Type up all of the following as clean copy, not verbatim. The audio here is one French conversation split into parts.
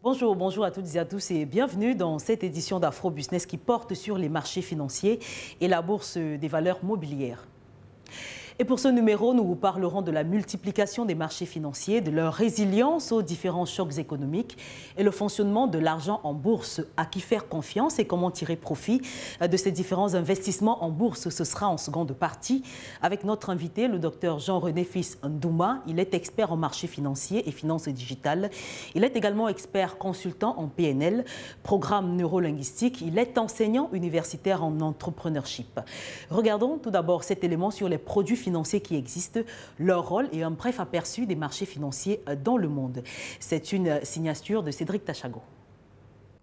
Bonjour, bonjour à toutes et à tous et bienvenue dans cette édition d'Afro Business qui porte sur les marchés financiers et la bourse des valeurs mobilières. Et pour ce numéro, nous vous parlerons de la multiplication des marchés financiers, de leur résilience aux différents chocs économiques et le fonctionnement de l'argent en bourse. À qui faire confiance et comment tirer profit de ces différents investissements en bourse. Ce sera en seconde partie avec notre invité, le docteur Jean-René Fils Ndouma. Il est expert en marchés financiers et finances digitales. Il est également expert consultant en PNL, programme neurolinguistique. Il est enseignant universitaire en entrepreneurship. Regardons tout d'abord cet élément sur les produits financiers qui existent, leur rôle et un bref aperçu des marchés financiers dans le monde. C'est une signature de Cédric Tachago.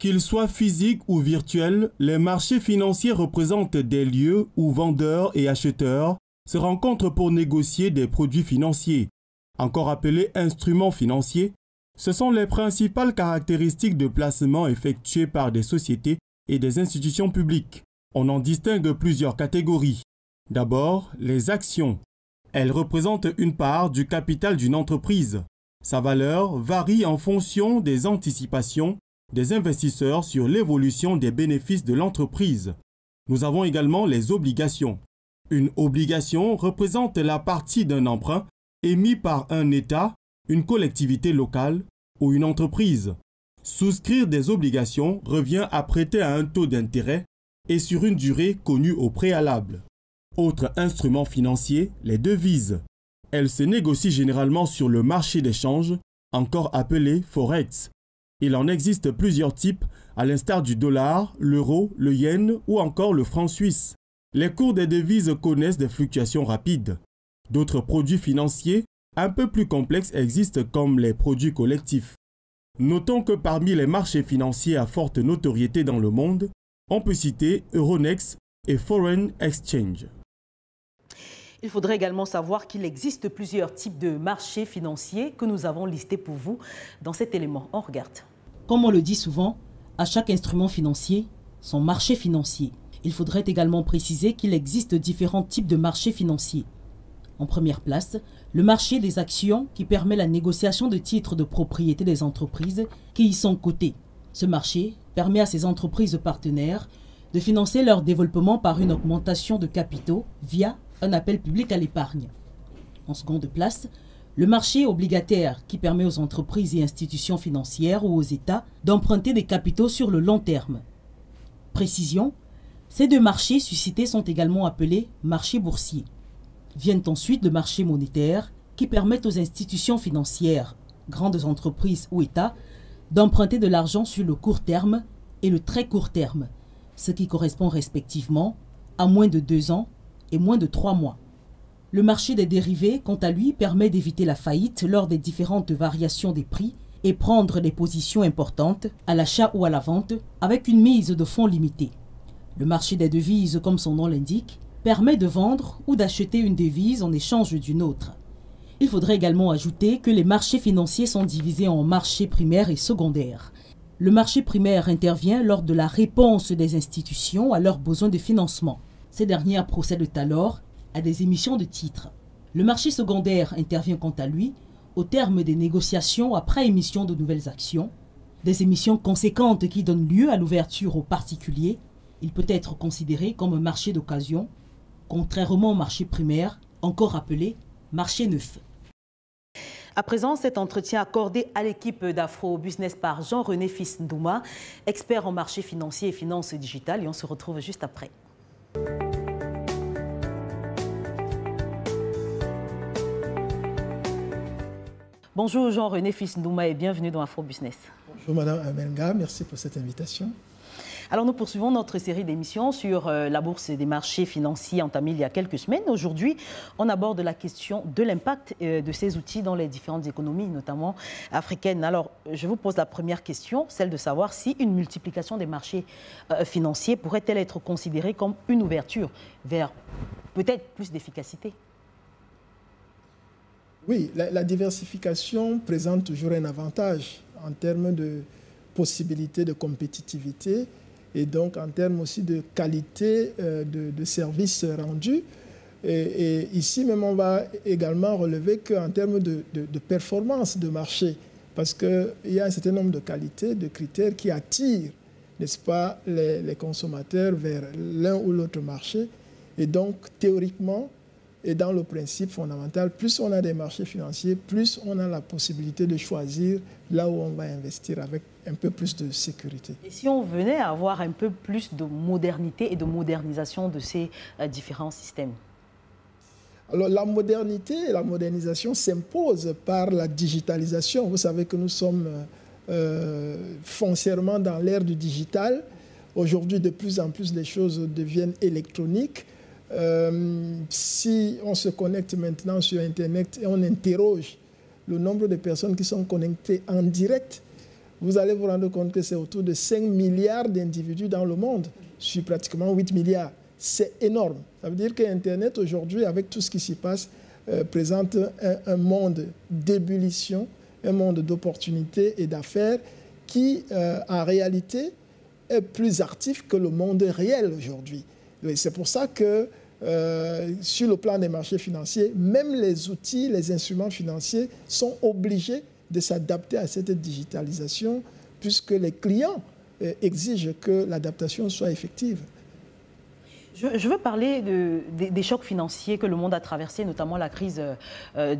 Qu'ils soient physiques ou virtuels, les marchés financiers représentent des lieux où vendeurs et acheteurs se rencontrent pour négocier des produits financiers. Encore appelés instruments financiers, ce sont les principales caractéristiques de placement effectuées par des sociétés et des institutions publiques. On en distingue plusieurs catégories. D'abord, les actions. Elles représentent une part du capital d'une entreprise. Sa valeur varie en fonction des anticipations des investisseurs sur l'évolution des bénéfices de l'entreprise. Nous avons également les obligations. Une obligation représente la partie d'un emprunt émis par un État, une collectivité locale ou une entreprise. Souscrire des obligations revient à prêter à un taux d'intérêt et sur une durée connue au préalable. Autre instrument financier, les devises. Elles se négocient généralement sur le marché d'échange, encore appelé Forex. Il en existe plusieurs types, à l'instar du dollar, l'euro, le yen ou encore le franc suisse. Les cours des devises connaissent des fluctuations rapides. D'autres produits financiers, un peu plus complexes, existent comme les produits collectifs. Notons que parmi les marchés financiers à forte notoriété dans le monde, on peut citer Euronext et Foreign Exchange. Il faudrait également savoir qu'il existe plusieurs types de marchés financiers que nous avons listés pour vous dans cet élément. On regarde. Comme on le dit souvent, à chaque instrument financier, son marché financier. Il faudrait également préciser qu'il existe différents types de marchés financiers. En première place, le marché des actions qui permet la négociation de titres de propriété des entreprises qui y sont cotées. Ce marché permet à ces entreprises partenaires de financer leur développement par une augmentation de capitaux via un appel public à l'épargne. En seconde place, le marché obligataire qui permet aux entreprises et institutions financières ou aux États d'emprunter des capitaux sur le long terme. Précision, ces deux marchés suscités sont également appelés marchés boursiers. Viennent ensuite le marché monétaire qui permet aux institutions financières, grandes entreprises ou États, d'emprunter de l'argent sur le court terme et le très court terme, ce qui correspond respectivement à moins de 2 ans et moins de 3 mois. Le marché des dérivés, quant à lui, permet d'éviter la faillite lors des différentes variations des prix et prendre des positions importantes à l'achat ou à la vente avec une mise de fonds limitée. Le marché des devises, comme son nom l'indique, permet de vendre ou d'acheter une devise en échange d'une autre. Il faudrait également ajouter que les marchés financiers sont divisés en marchés primaires et secondaires. Le marché primaire intervient lors de la réponse des institutions à leurs besoins de financement. Ces dernières procèdent alors à des émissions de titres. Le marché secondaire intervient quant à lui au terme des négociations après émission de nouvelles actions, des émissions conséquentes qui donnent lieu à l'ouverture aux particuliers. Il peut être considéré comme un marché d'occasion, contrairement au marché primaire, encore appelé marché neuf. À présent, cet entretien accordé à l'équipe d'Afro Business par Jean-René Fils Ndouma, expert en marché financier et finances digitales, et on se retrouve juste après. Bonjour Jean-René Fils Ndouma et bienvenue dans Afro Business. Bonjour Madame Amenga, merci pour cette invitation. Alors nous poursuivons notre série d'émissions sur la bourse des marchés financiers entamée il y a quelques semaines. Aujourd'hui, on aborde la question de l'impact de ces outils dans les différentes économies, notamment africaines. Alors je vous pose la première question, celle de savoir si une multiplication des marchés financiers pourrait-elle être considérée comme une ouverture vers peut-être plus d'efficacité? Oui, la diversification présente toujours un avantage en termes de possibilités de compétitivité et donc en termes aussi de qualité de services rendus. Et ici même, on va également relever qu'en termes de performance de marché, parce qu'il y a un certain nombre de qualités, de critères qui attirent, n'est-ce pas, les consommateurs vers l'un ou l'autre marché. Et donc, théoriquement, et dans le principe fondamental, plus on a des marchés financiers, plus on a la possibilité de choisir là où on va investir avec un peu plus de sécurité. Et si on venait à avoir un peu plus de modernité et de modernisation de ces différents systèmes? Alors, la modernité et la modernisation s'imposent par la digitalisation. Vous savez que nous sommes foncièrement dans l'ère du digital. Aujourd'hui, de plus en plus, les choses deviennent électroniques. Si on se connecte maintenant sur Internet et on interroge le nombre de personnes qui sont connectées en direct, vous allez vous rendre compte que c'est autour de 5 milliards d'individus dans le monde, sur pratiquement 8 milliards. C'est énorme. Ça veut dire qu'Internet, aujourd'hui, avec tout ce qui s'y passe, présente un monde d'ébullition, un monde d'opportunités et d'affaires qui, en réalité, est plus actif que le monde réel aujourd'hui. C'est pour ça que, sur le plan des marchés financiers, même les outils, les instruments financiers sont obligés de s'adapter à cette digitalisation, puisque les clients exigent que l'adaptation soit effective. Je veux parler des chocs financiers que le monde a traversés, notamment la crise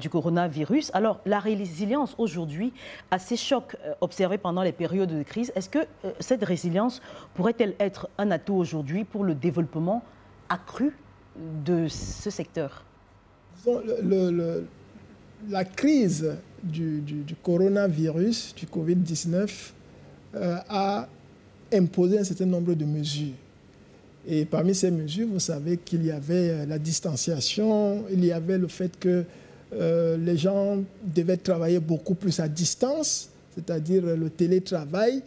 du coronavirus. Alors, la résilience aujourd'hui à ces chocs observés pendant les périodes de crise, est-ce que cette résilience pourrait-elle être un atout aujourd'hui pour le développement accru de ce secteur? La crise du coronavirus, du Covid-19, a imposé un certain nombre de mesures. Et parmi ces mesures, vous savez qu'il y avait la distanciation, il y avait le fait que les gens devaient travailler beaucoup plus à distance, c'est-à-dire le télétravail.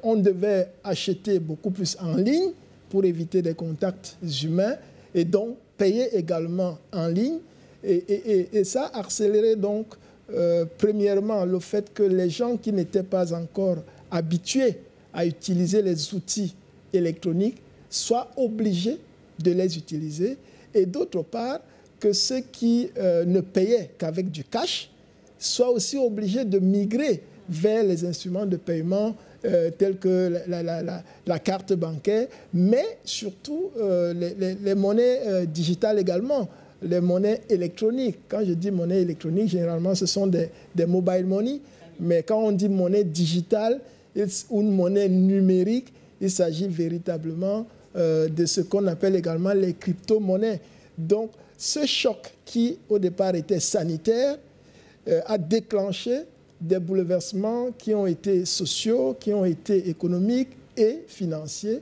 On devait acheter beaucoup plus en ligne pour éviter des contacts humains et donc payer également en ligne. Et ça a accéléré donc, premièrement, le fait que les gens qui n'étaient pas encore habitués à utiliser les outils électroniques soient obligés de les utiliser, et d'autre part, que ceux qui ne payaient qu'avec du cash soient aussi obligés de migrer vers les instruments de paiement tels que la carte bancaire, mais surtout les monnaies digitales également, les monnaies électroniques. Quand je dis monnaie électronique, généralement ce sont des mobile money, mais quand on dit monnaie digitale ou une monnaie numérique, il s'agit véritablement de ce qu'on appelle également les crypto-monnaies. Donc, ce choc qui, au départ, était sanitaire, a déclenché des bouleversements qui ont été sociaux, qui ont été économiques et financiers.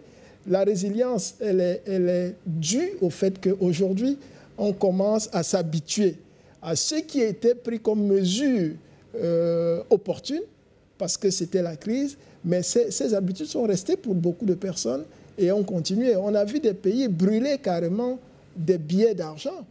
La résilience, elle est due au fait qu'aujourd'hui, on commence à s'habituer à ce qui était pris comme mesure opportune, parce que c'était la crise, mais ces habitudes sont restées pour beaucoup de personnes et ont continué. On a vu des pays brûler carrément des billets d'argent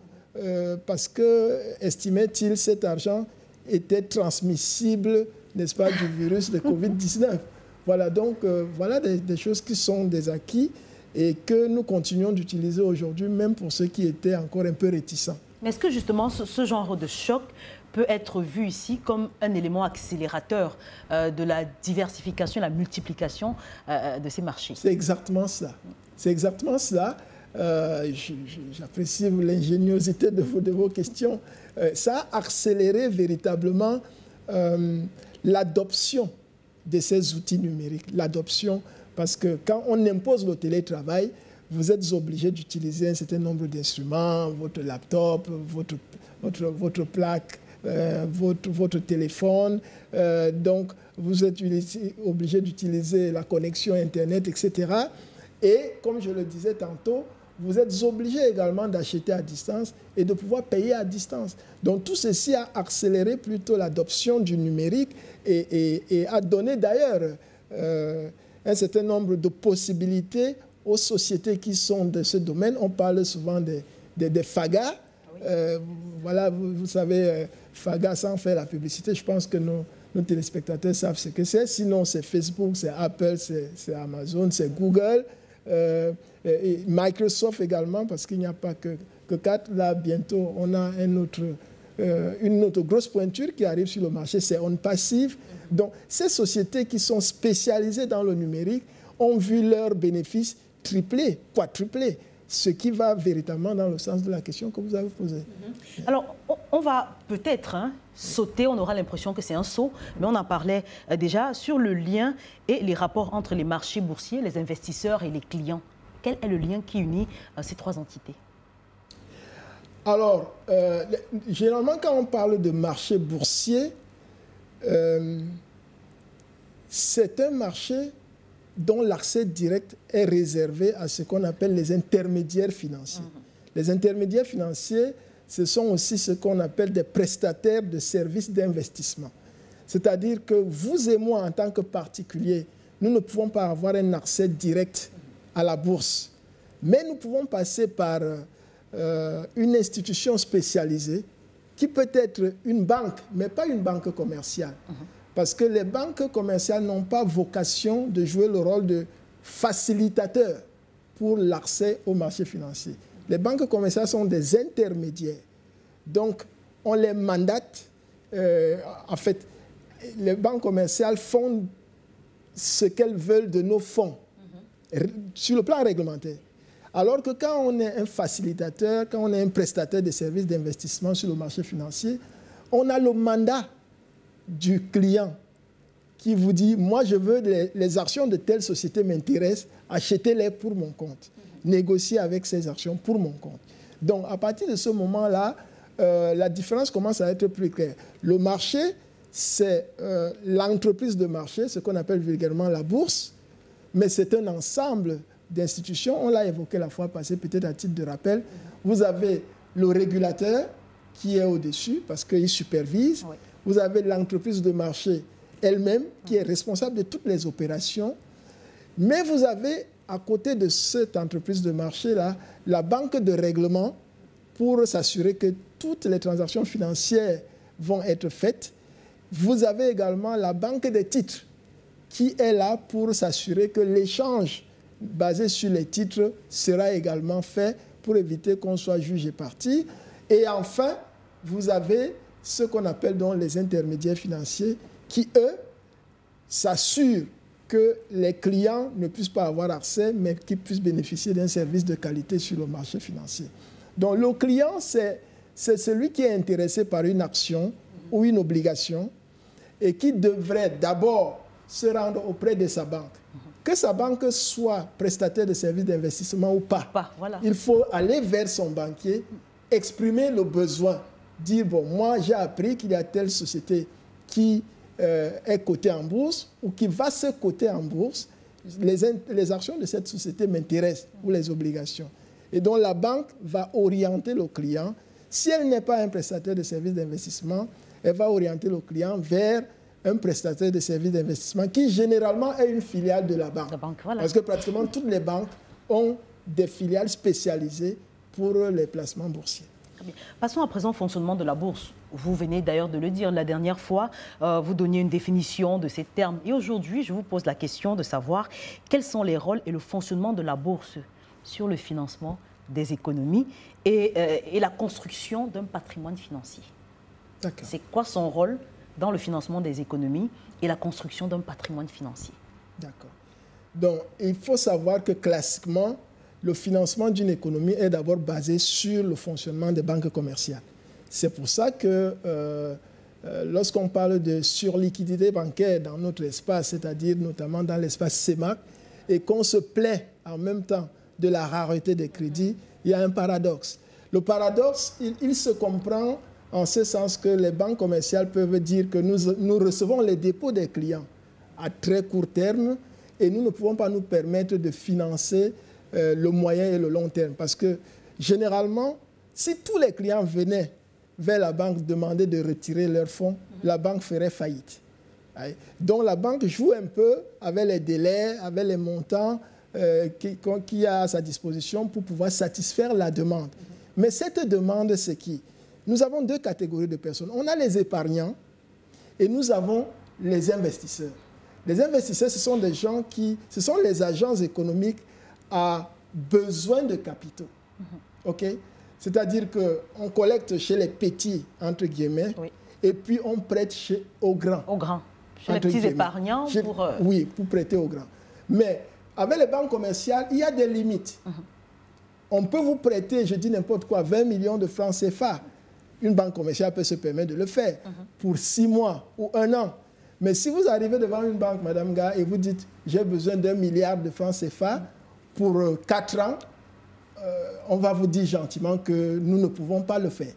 parce que, estimaient-ils, cet argent était transmissible, n'est-ce pas, du virus de Covid-19. Voilà donc voilà des choses qui sont des acquis et que nous continuons d'utiliser aujourd'hui, même pour ceux qui étaient encore un peu réticents. Mais est-ce que justement ce genre de choc peut être vu ici comme un élément accélérateur de la diversification, la multiplication de ces marchés? C'est exactement cela. C'est exactement cela. J'apprécie l'ingéniosité de vos questions. Ça a accéléré véritablement l'adoption de ces outils numériques. L'adoption, parce que quand on impose le télétravail, vous êtes obligé d'utiliser un certain nombre d'instruments, votre laptop, votre plaque, votre téléphone. Donc, vous êtes obligé d'utiliser la connexion Internet, etc. Et, comme je le disais tantôt, vous êtes obligé également d'acheter à distance et de pouvoir payer à distance. Donc, tout ceci a accéléré plutôt l'adoption du numérique et a donné d'ailleurs un certain nombre de possibilités aux sociétés qui sont de ce domaine. On parle souvent des FAGA. Voilà, vous savez, FAGA, sans faire la publicité, je pense que nos téléspectateurs savent ce que c'est. Sinon, c'est Facebook, c'est Apple, c'est Amazon, c'est Google, et Microsoft également, parce qu'il n'y a pas que 4. Là, bientôt, on a un autre une autre grosse pointure qui arrive sur le marché, c'est On Passive. Donc, ces sociétés qui sont spécialisées dans le numérique ont vu leurs bénéfices tripler, quadrupler, ce qui va véritablement dans le sens de la question que vous avez posée. Alors, on va peut-être sauter, on aura l'impression que c'est un saut, mais on en parlait déjà sur le lien et les rapports entre les marchés boursiers, les investisseurs et les clients. Quel est le lien qui unit ces trois entités? Alors, généralement, quand on parle de marché boursier, c'est un marché dont l'accès direct est réservé à ce qu'on appelle les intermédiaires financiers. Les intermédiaires financiers, ce sont aussi ce qu'on appelle des prestataires de services d'investissement. C'est-à-dire que vous et moi, en tant que particuliers, nous ne pouvons pas avoir un accès direct à la bourse. Mais nous pouvons passer par une institution spécialisée qui peut être une banque, mais pas une banque commerciale. Parce que les banques commerciales n'ont pas vocation de jouer le rôle de facilitateur pour l'accès au marché financier. Les banques commerciales sont des intermédiaires. Donc, on les mandate. En fait, les banques commerciales font ce qu'elles veulent de nos fonds sur le plan réglementaire. Alors que quand on est un facilitateur, quand on est un prestataire de services d'investissement sur le marché financier, on a le mandat du client qui vous dit « Moi, je veux les actions de telle société m'intéressent, achetez-les pour mon compte. Négociez avec ces actions pour mon compte. » Donc, à partir de ce moment-là, la différence commence à être plus claire. Le marché, c'est l'entreprise de marché, ce qu'on appelle vulgairement la bourse, mais c'est un ensemble d'institutions. On l'a évoqué la fois passée, peut-être à titre de rappel. Vous avez le régulateur qui est au-dessus parce qu'il supervise. Oui. Vous avez l'entreprise de marché elle-même qui est responsable de toutes les opérations. Mais vous avez, à côté de cette entreprise de marché-là, la banque de règlement pour s'assurer que toutes les transactions financières vont être faites. Vous avez également la banque des titres qui est là pour s'assurer que l'échange basé sur les titres sera également fait pour éviter qu'on soit jugé parti. Et enfin, vous avez ce qu'on appelle donc les intermédiaires financiers qui, eux, s'assurent que les clients ne puissent pas avoir accès, mais qu'ils puissent bénéficier d'un service de qualité sur le marché financier. Donc le client, c'est celui qui est intéressé par une action ou une obligation et qui devrait d'abord se rendre auprès de sa banque. Que sa banque soit prestataire de services d'investissement ou pas, voilà. Il faut aller vers son banquier, exprimer le besoin, dire, bon, moi j'ai appris qu'il y a telle société qui est cotée en bourse ou qui va se coter en bourse, les actions de cette société m'intéressent ou les obligations. Et donc la banque va orienter le client. Si elle n'est pas un prestataire de services d'investissement, elle va orienter le client vers un prestataire de services d'investissement qui généralement est une filiale de la banque. Voilà. Parce que pratiquement toutes les banques ont des filiales spécialisées pour les placements boursiers. Passons à présent au fonctionnement de la bourse. Vous venez d'ailleurs de le dire la dernière fois, vous donniez une définition de ces termes. Et aujourd'hui, je vous pose la question de savoir quels sont les rôles et le fonctionnement de la bourse sur le financement des économies et la construction d'un patrimoine financier. C'est quoi son rôle dans le financement des économies et la construction d'un patrimoine financier? D'accord. Donc, il faut savoir que classiquement, le financement d'une économie est d'abord basé sur le fonctionnement des banques commerciales. C'est pour ça que lorsqu'on parle de surliquidité bancaire dans notre espace, c'est-à-dire notamment dans l'espace CEMAC, et qu'on se plaît en même temps de la rareté des crédits, il y a un paradoxe. Le paradoxe, il se comprend en ce sens que les banques commerciales peuvent dire que nous recevons les dépôts des clients à très court terme et nous ne pouvons pas nous permettre de financer le moyen et le long terme. Parce que généralement, si tous les clients venaient vers la banque demander de retirer leurs fonds, la banque ferait faillite. Donc la banque joue un peu avec les délais, avec les montants qu'il a à sa disposition pour pouvoir satisfaire la demande. Mais cette demande, c'est qui? Nous avons deux catégories de personnes. On a les épargnants et nous avons les investisseurs. Les investisseurs, ce sont des gens ce sont les agences économiques à besoin de capitaux. Okay? C'est-à-dire qu'on collecte chez les petits, entre guillemets, oui. Et puis on prête aux grands. Aux grands. Chez les petits épargnants pour... Oui, pour prêter aux grands. Mais avec les banques commerciales, il y a des limites. On peut vous prêter, je dis n'importe quoi, 20 millions de francs CFA. Une banque commerciale peut se permettre de le faire pour 6 mois ou 1 an. Mais si vous arrivez devant une banque, Madame Ga, et vous dites « j'ai besoin d'1 milliard de francs CFA pour 4 ans », on va vous dire gentiment que nous ne pouvons pas le faire.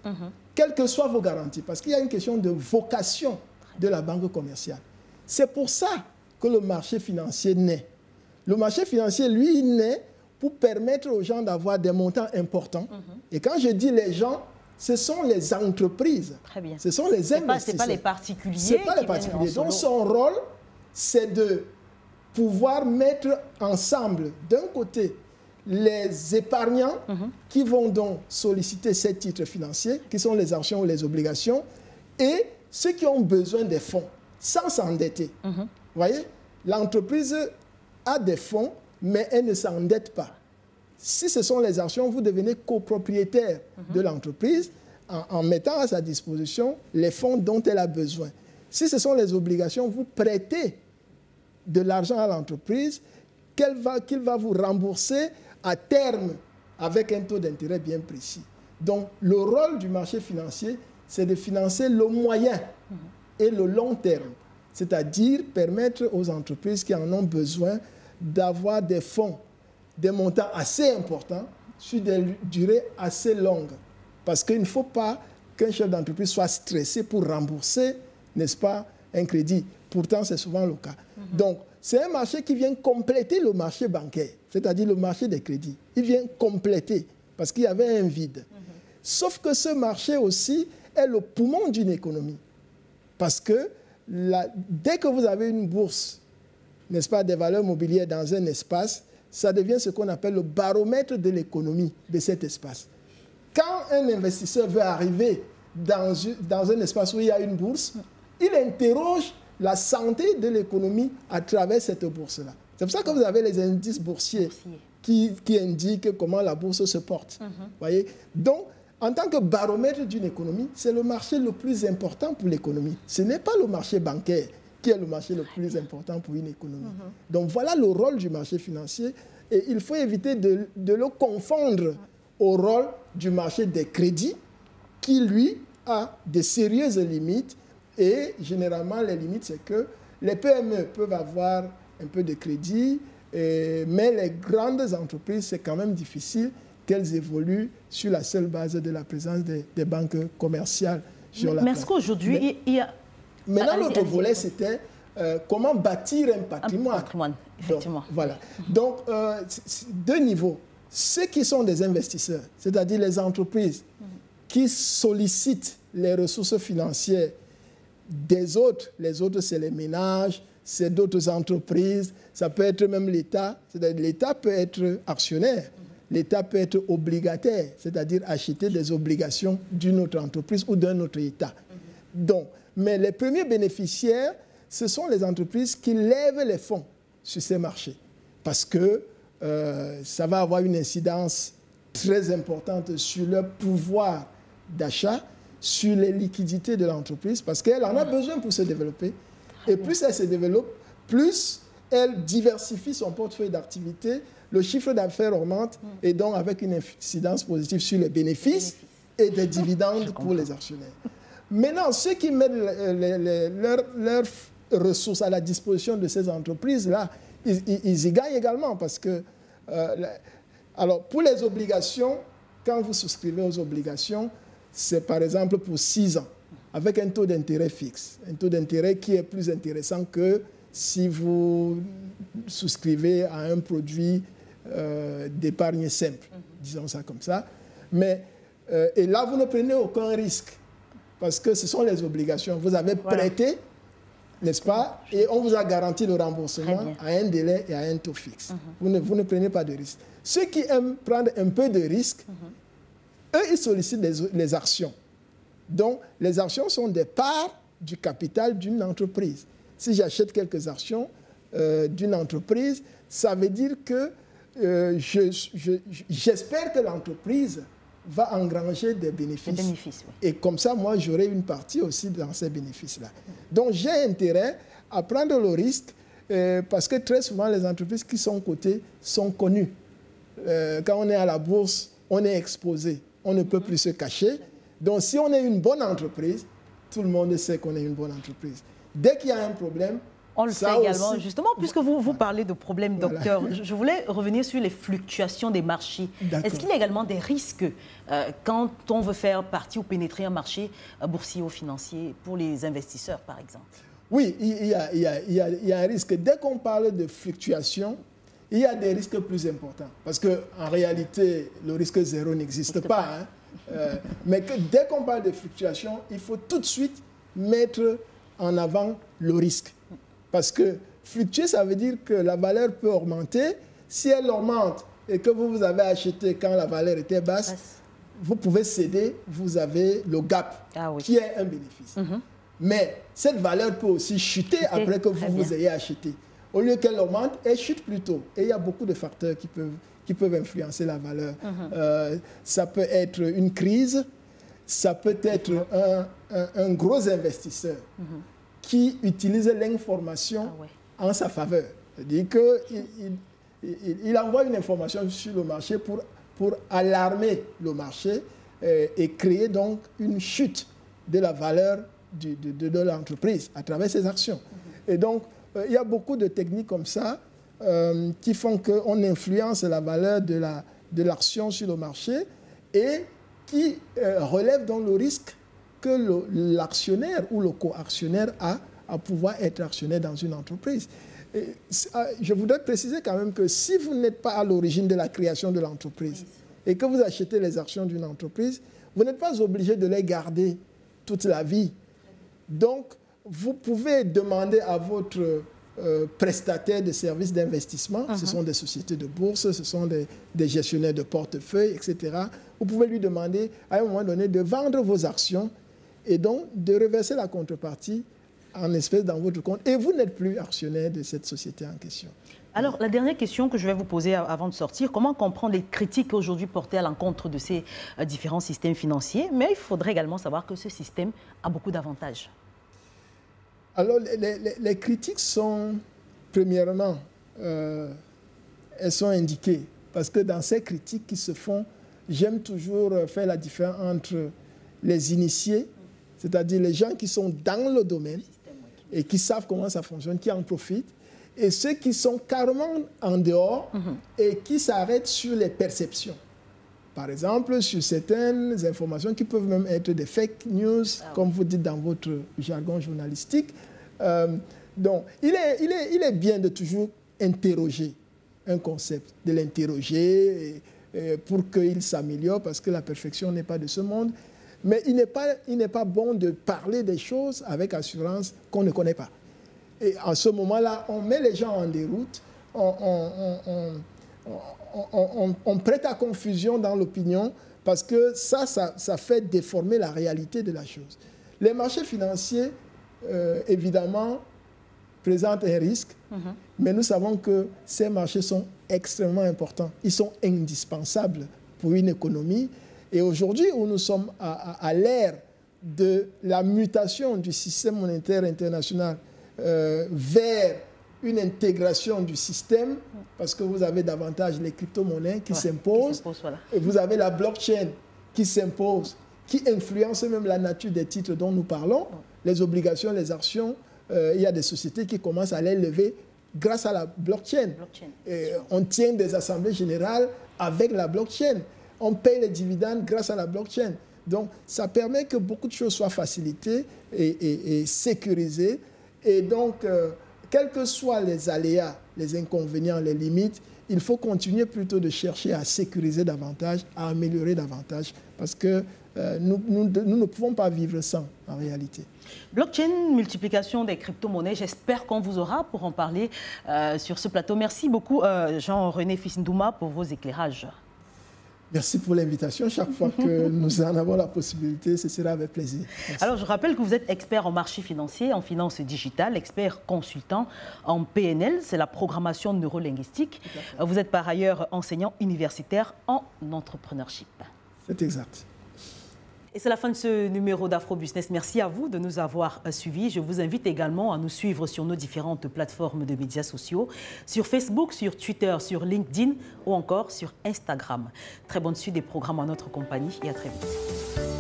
Quelles que soient vos garanties, parce qu'il y a une question de vocation de la banque commerciale. C'est pour ça que le marché financier naît. Le marché financier, lui, il naît pour permettre aux gens d'avoir des montants importants. Et quand je dis les gens, ce sont les entreprises. Très bien. Ce sont les investisseurs. Ce n'est pas les particuliers. Ce n'est pas les particuliers. Donc son rôle, c'est de pouvoir mettre ensemble, d'un côté, les épargnants qui vont donc solliciter ces titres financiers, qui sont les actions ou les obligations, et ceux qui ont besoin des fonds, sans s'endetter. Vous voyez, l'entreprise a des fonds, mais elle ne s'endette pas. Si ce sont les actions, vous devenez copropriétaire de l'entreprise en mettant à sa disposition les fonds dont elle a besoin. Si ce sont les obligations, vous prêtez de l'argent à l'entreprise qu'il va vous rembourser à terme avec un taux d'intérêt bien précis. Donc, le rôle du marché financier, c'est de financer le moyen et le long terme, c'est-à-dire permettre aux entreprises qui en ont besoin d'avoir des fonds, des montants assez importants sur des durées assez longues. Parce qu'il ne faut pas qu'un chef d'entreprise soit stressé pour rembourser, n'est-ce pas, un crédit. Pourtant, c'est souvent le cas. Donc, c'est un marché qui vient compléter le marché bancaire, c'est-à-dire le marché des crédits. Il vient compléter parce qu'il y avait un vide. Sauf que ce marché aussi est le poumon d'une économie. Parce que dès que vous avez une bourse, n'est-ce pas, des valeurs mobilières dans un espace, ça devient ce qu'on appelle le baromètre de l'économie de cet espace. Quand un investisseur veut arriver dans un espace où il y a une bourse, il interroge la santé de l'économie à travers cette bourse-là. C'est pour ça que vous avez les indices boursiers qui indiquent comment la bourse se porte. Voyez? Donc, en tant que baromètre d'une économie, c'est le marché le plus important pour l'économie. Ce n'est pas le marché bancaire qui est le marché le plus important pour une économie. Donc, voilà le rôle du marché financier. Et il faut éviter de le confondre au rôle du marché des crédits qui, lui, a de sérieuses limites. Et généralement, les limites, c'est que les PME peuvent avoir un peu de crédit, mais les grandes entreprises, c'est quand même difficile qu'elles évoluent sur la seule base de la présence des banques commerciales sur la place. Mais est-ce qu'aujourd'hui, il y a... Maintenant, l'autre volet, c'était comment bâtir un patrimoine. Un patrimoine, effectivement. Donc, voilà. Donc, deux niveaux. Ceux qui sont des investisseurs, c'est-à-dire les entreprises qui sollicitent les ressources financières des autres. Les autres, c'est les ménages, c'est d'autres entreprises, ça peut être même l'État. C'est-à-dire l'État peut être actionnaire, l'État peut être obligataire, c'est-à-dire acheter des obligations d'une autre entreprise ou d'un autre État. Donc, mais les premiers bénéficiaires, ce sont les entreprises qui lèvent les fonds sur ces marchés. Parce que ça va avoir une incidence très importante sur leur pouvoir d'achat, sur les liquidités de l'entreprise, parce qu'elle en a besoin pour se développer. Et plus elle se développe, plus elle diversifie son portefeuille d'activités, le chiffre d'affaires augmente, et donc avec une incidence positive sur les bénéfices et des dividendes pour les actionnaires. Maintenant, ceux qui mettent leurs ressources à la disposition de ces entreprises-là, ils y gagnent également, parce que... alors, pour les obligations, quand vous souscrivez aux obligations, c'est par exemple pour 6 ans, avec un taux d'intérêt fixe. Un taux d'intérêt qui est plus intéressant que si vous souscrivez à un produit d'épargne simple, disons ça comme ça. Mais, et là, vous ne prenez aucun risque, parce que ce sont les obligations. Vous avez prêté, n'est-ce pas? Et on vous a garanti le remboursement à un délai et à un taux fixe. Vous ne prenez pas de risque. Ceux qui aiment prendre un peu de risque, eux, ils sollicitent les actions. Donc, les actions sont des parts du capital d'une entreprise. Si j'achète quelques actions d'une entreprise, ça veut dire que j'espère que l'entreprise va engranger des bénéfices. Des bénéfices, oui. Et comme ça, moi, j'aurai une partie aussi dans ces bénéfices-là. Donc, j'ai intérêt à prendre le risque parce que très souvent, les entreprises qui sont cotées sont connues. Quand on est à la bourse, on est exposé. On ne peut plus se cacher. Donc, si on est une bonne entreprise, tout le monde sait qu'on est une bonne entreprise. Dès qu'il y a un problème, on le sait également, aussi, justement, puisque vous parlez de problèmes, docteur. Voilà. Je voulais revenir sur les fluctuations des marchés. Est-ce qu'il y a également des risques quand on veut faire partie ou pénétrer un marché boursier ou financier pour les investisseurs, par exemple? Oui, il y a un risque. Dès qu'on parle de fluctuations, il y a des risques plus importants. Parce qu'en réalité, le risque zéro n'existe pas. Hein. Mais dès qu'on parle de fluctuations, il faut tout de suite mettre en avant le risque. Parce que fluctuer, ça veut dire que la valeur peut augmenter. Si elle augmente et que vous avez acheté quand la valeur était basse, vous pouvez céder, vous avez le gap, qui est un bénéfice. Mais cette valeur peut aussi chuter après que vous ayez acheté. Au lieu qu'elle augmente, elle chute plutôt. Et il y a beaucoup de facteurs qui peuvent influencer la valeur. Ça peut être une crise, ça peut être un gros investisseur qui utilise l'information en sa faveur. C'est-à-dire qu'il envoie une information sur le marché pour alarmer le marché et créer donc une chute de la valeur de l'entreprise à travers ses actions. Et donc, il y a beaucoup de techniques comme ça qui font qu'on influence la valeur de l'action sur le marché et qui relèvent donc le risque que l'actionnaire ou le co-actionnaire a à pouvoir être actionnaire dans une entreprise. Et je voudrais préciser quand même que si vous n'êtes pas à l'origine de la création de l'entreprise et que vous achetez les actions d'une entreprise, vous n'êtes pas obligé de les garder toute la vie. Donc, vous pouvez demander à votre prestataire de services d'investissement, ce sont des sociétés de bourse, ce sont des gestionnaires de portefeuille, etc. Vous pouvez lui demander à un moment donné de vendre vos actions et donc de reverser la contrepartie en espèces dans votre compte. Et vous n'êtes plus actionnaire de cette société en question. Alors, la dernière question que je vais vous poser avant de sortir, comment comprendre les critiques aujourd'hui portées à l'encontre de ces différents systèmes financiers? Mais il faudrait également savoir que ce système a beaucoup d'avantages. Alors, les critiques sont, premièrement, elles sont indiquées. Parce que dans ces critiques qui se font, j'aime toujours faire la différence entre les initiés, c'est-à-dire les gens qui sont dans le domaine et qui savent comment ça fonctionne, qui en profitent, et ceux qui sont carrément en dehors et qui s'arrêtent sur les perceptions. Par exemple, sur certaines informations qui peuvent même être des fake news, comme vous dites dans votre jargon journalistique. Donc, il est bien de toujours interroger un concept, de l'interroger pour qu'il s'améliore, parce que la perfection n'est pas de ce monde. Mais il n'est pas bon de parler des choses avec assurance qu'on ne connaît pas. Et en ce moment-là, on met les gens en déroute, on prête à confusion dans l'opinion parce que ça fait déformer la réalité de la chose. Les marchés financiers, évidemment, présentent un risque, mais nous savons que ces marchés sont extrêmement importants. Ils sont indispensables pour une économie. Et aujourd'hui, où nous sommes à l'ère de la mutation du système monétaire international vers une intégration du système, parce que vous avez davantage les crypto-monnaies qui s'imposent, voilà. Et vous avez la blockchain qui s'impose, qui influence même la nature des titres dont nous parlons, les obligations, les actions. Il y a des sociétés qui commencent à les lever grâce à la blockchain. Et on tient des assemblées générales avec la blockchain. On paye les dividendes grâce à la blockchain. Donc, ça permet que beaucoup de choses soient facilitées et sécurisées. Et donc, quels que soient les aléas, les inconvénients, les limites, il faut continuer plutôt de chercher à sécuriser davantage, à améliorer davantage, parce que nous ne pouvons pas vivre sans, en réalité. Blockchain, multiplication des crypto-monnaies, j'espère qu'on vous aura pour en parler sur ce plateau. Merci beaucoup, Jean-René Fils-Ndouma, pour vos éclairages. Merci pour l'invitation. Chaque fois que nous en avons la possibilité, ce sera avec plaisir. Merci. Alors, je rappelle que vous êtes expert en marché financier, en finance digitale, expert consultant en PNL, c'est la programmation neurolinguistique. Vous êtes par ailleurs enseignant universitaire en entrepreneurship. C'est exact. Et c'est la fin de ce numéro d'Afro-Business. Merci à vous de nous avoir suivis. Je vous invite également à nous suivre sur nos différentes plateformes de médias sociaux, sur Facebook, sur Twitter, sur LinkedIn ou encore sur Instagram. Très bonne suite des programmes en notre compagnie et à très vite.